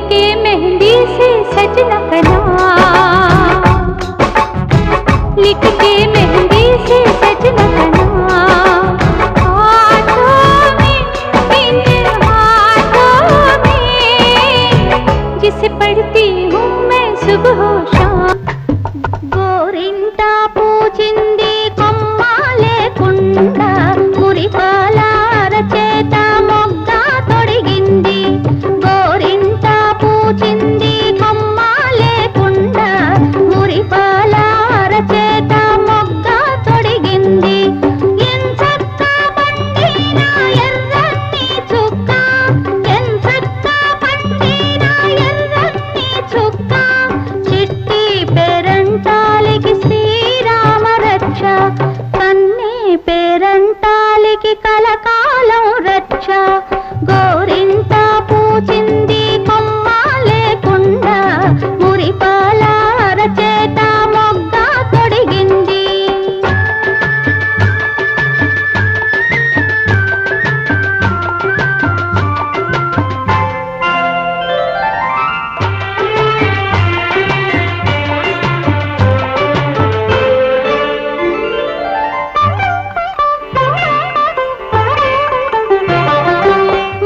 के मेहंदी से सजना कना, लिख के मेहंदी से सजना कना, हाथों में इन हाथों में जिसे पढ़ती हूँ मैं सुबह शाम। गोरिंटा पूजिंदी कोम्माले कुंडा, मुरिपाल अरచేత మొగ్గ తొడిగింది। గోరింటా పూజింది కొమ్మాలే కుండ, మురిపాల అరచేత మొగ్గ తొడిగింది। ఎంచక్క పండిన ఎర్రని చుక్క, ఎంచక్క పండిన ఎర్రని చుక్క, చిట్టి పేరంటాలికి శ్రీరామ రక్ష, కన్నీ పేరంటాలికి కలకాలం రక్ష। గోరింటా పూజింది కొమ్మాలే కుండ, మురిపాల అరచేత మొగ్గ తొడిగింది।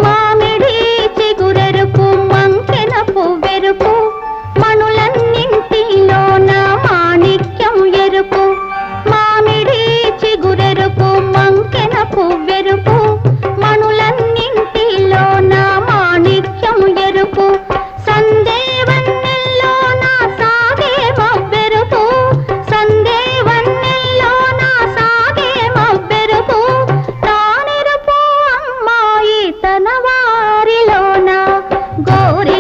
మామిడి చిగురెరుపు మంకెన పువ్వెరుపు, మణులన్నింటిలోన మాణిక్యం ఎరుపు। మామిడి చిగురెరుపు మంకెన పువ్వెరుపు, మణులన్నింటిలోన మాణిక్యం ఎరుపు। సందేవన్నెల్లోన సాగే మవ్వెరుపు, సందేవన్నెల్లోన సాగే మవ్వెరుపు, తానెరుపు అమ్మాయి తన వారిలోన। గోరి